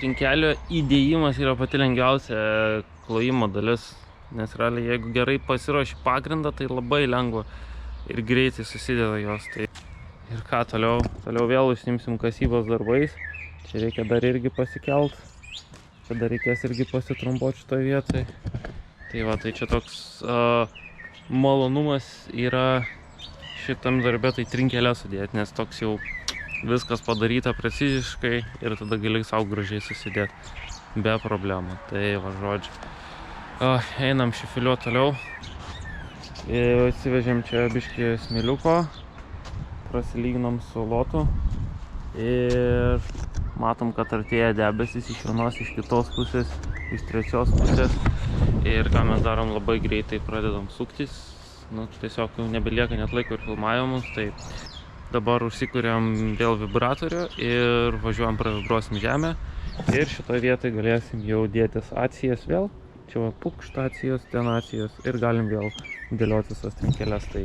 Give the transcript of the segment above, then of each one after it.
trinkelio įdėjimas yra pati lengviausia klojimo dalis, nes realiai jeigu gerai pasiruoši pagrindą, tai labai lengva ir greitai susideda jos. Tai ir ką toliau vėl užsiimsim kasybos darbais. Čia reikia dar irgi pasikelt, čia dar reikės irgi pasitrumpuoti šitoje vietoje. Tai va, tai čia toks malonumas yra šitam darbė, tai trinkelę sudėti, nes toks jau viskas padaryta preciziškai ir tada gali sau gražiai susidėti be problemų. Tai va, žodžiu. Einam šifiliuoti toliau. Atsivežėm čia biškį smėliuko, prasilyginom su lotu ir matom, kad artėja debesis iš vienos, iš kitos pusės, iš trečios pusės. Ir ką mes darom, labai greitai pradedam suktis. Nu, tiesiog nebelieka net laiko ir filmavimus, tai dabar užsikuriam vėl vibratorių ir važiuojam, pravibruosim žemę. Ir šitoje vietoje galėsim jau dėtis acijas vėl. Čia va pukšt acijos, ten acijos ir galim vėl dėlioti visas trinkeles. Tai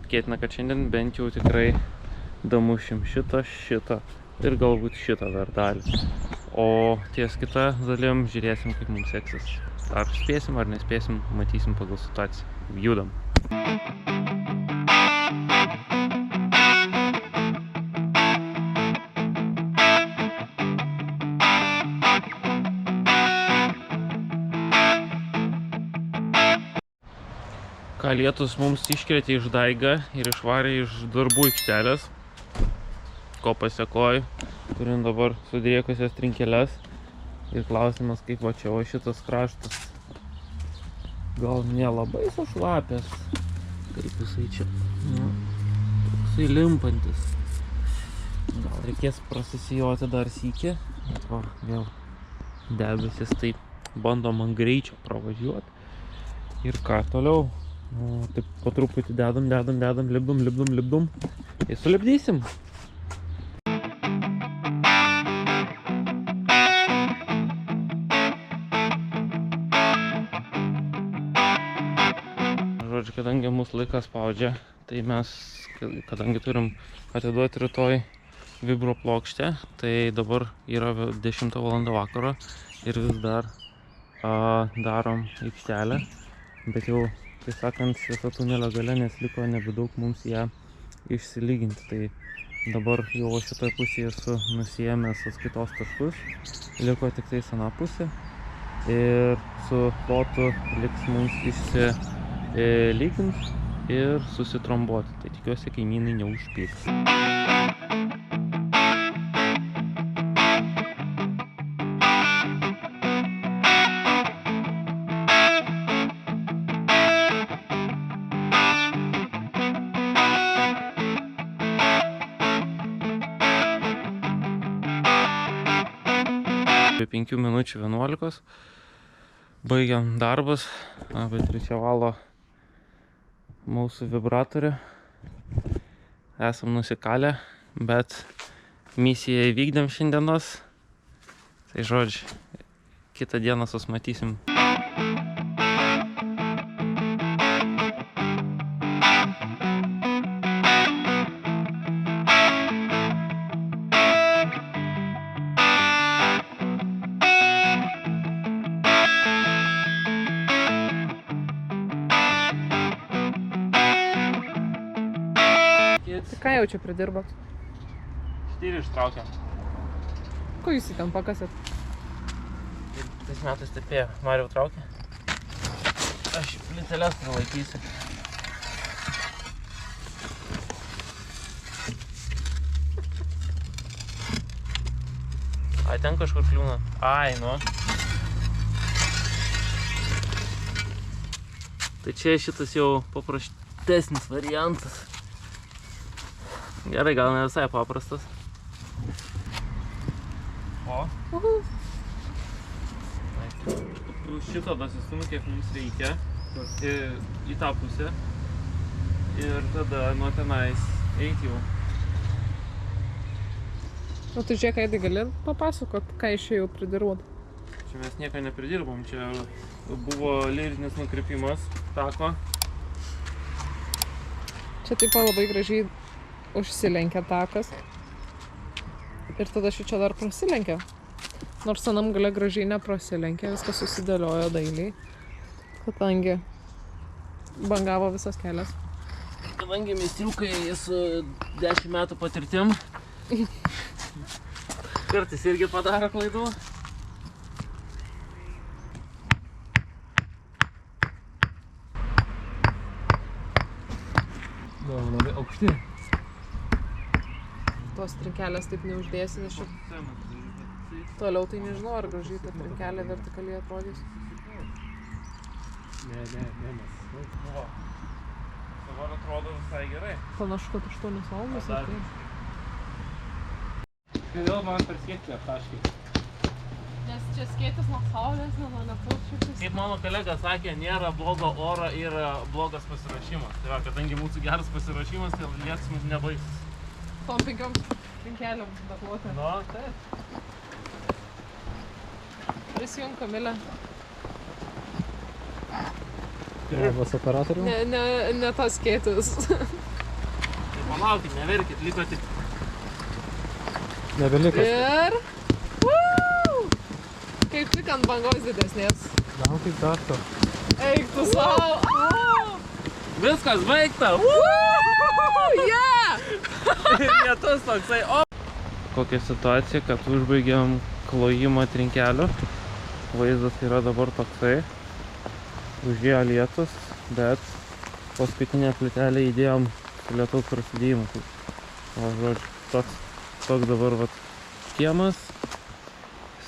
tikėtina, kad šiandien bent jau tikrai damušim šitą ir galbūt šitą dar dalį. O ties kita dalim žiūrėsim, kaip mums seksis. Ar spėsim, ar nespėsim, matysim pagal situaciją. Judam. Ką lietus mums iškrėtė iš daigą ir išvarė iš darbų aikštelės, ko pasekoju, turim dabar sudriekusias trinkeles ir klausimas, kaip va čia va šitas kraštas gal nelabai sušlapęs, kaip jisai čia, toksai limpantis, gal reikės prasisijoti dar sykį, bet va vėl debesis, taip bandom ant greičio pravažiuoti ir ką toliau. Taip po truputį dedam, lipdum ir sulipdysim. Žodžiu, kadangi mūsų laikas spaudžia, tai mes, kadangi turim atiduoti rytoj vibro plokštę, tai dabar yra 10 val. Vakaro ir vis dar darom aikštelę, bet jau tai sakant, šviesa tunelio gale, nes liko nebedaug mums ją išsilyginti. Tai dabar jau šitoje pusėje esu nusiėmęs atskaitos taškus, liko tik tai ana pusė ir su plotu liks mums išsilygint ir susitrombuoti. Tai tikiuosi, kaimynai neužpyks. Apie 5 minučių 11 baigiam darbus, bet čia valo mūsų vibratorių. Esam nusikalę, bet misiją įvykdėm šiandienos. Tai žodžiu, kitą dieną susimatysim. Tai ką jau čia pridirbot? 4 ištraukiam. Ko jūs į ten pakasėt? Tais metais tepėjo. Mariau traukė. Aš plyteles nelaikysiu. Ai, ten kažkur kliūna. Ai, nu. Tai čia šitas jau paprastesnis variantas. Gerai, gal ne visai paprastas. O. Šito dasistumi, kiek mums reikia, į tą pusę. Ir tada nuo tenais eiti jau. O tu žiūrėk, Aidai, gali papasakot, ką iš čia jau pridirbot? Čia mes nieko nepridirbom, čia buvo lyrinis nukrypimas tako. Čia taip labai gražiai užsilenkia takas. Ir tada šičia dar prasilenkia. Nors anam gale gražiai neprasilenkė, viskas susidėliojo dailiai, kadangi bangavo visas kelias. Kadangi meistriukai su 10 metų patirtim, kartais irgi padaro klaidų. Labai aukšti. Tos trinkelės taip neuždėsi, nes čia toliau tai nežinau, ar gražiai ta trinkelė vertikaliai atrodys. Ne, mes. Dabar atrodo visai gerai. Panašu, kad 8 valandas. Dar. Kodėl man per skėtį aptaškai? Nes čia skėtis nuo saulės, nuo nepauščiukis. Kaip mano kolega sakė, nėra blogo oro ir blogas pasiruošimas. Tai va, kadangi mūsų geras pasiruošimas, tai lietus mūsų nebaisus. Tom 5 trinkelėm dakloti. Nu, taip. Prisijung Kamilę. Labas operatorių. Ne tas skėtis. Tai palaukit, neverkit, liko tik. Nebelikas. Ir... Woo! Kaip tik ant bangos didesnės. Gal kaip dašto. Eik tu savo! Viskas baigta! Yeah! Ir lietus toksai, o! Kokia situacija, kad užbaigiam klojimą trinkelių. Vaizdas yra dabar toksai. Užėjo lietus, bet paskutinę plytelę įdėjom su lietaus prasidėjimu. O žodžiu, toks dabar vat kiemas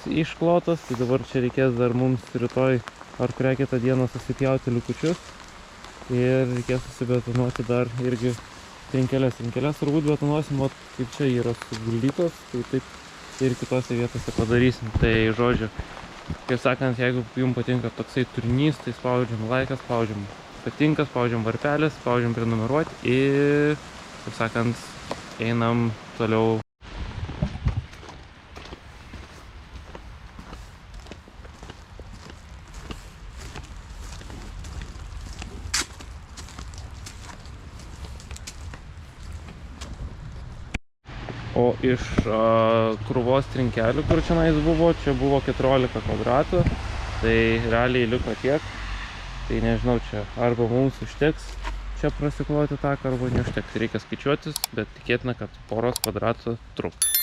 išklotas, tai dabar čia reikės dar mums rytoj ar kurią kitą dieną susipjauti likučius ir reikės susibetonuoti dar irgi trinkelės. Trinkelės turbūt betonuosim, vat kaip čia yra suguldytos, tai taip ir kitose vietose padarysim. Tai žodžiu, kaip sakant, jeigu jums patinka toksai turinys, tai spaudžiam laiką, spaudžiam patinka, spaudžiam varpelį, spaudžiam prenumeruoti ir, kaip sakant, einam toliau. O iš krūvos trinkelių, kur čia buvo 14 kvadratų, tai realiai liko tiek. Tai nežinau, čia arba mums užteks čia prasikloti taką, arba neužteks. Reikia skaičiuotis, bet tikėtina, kad poros kvadratų truks.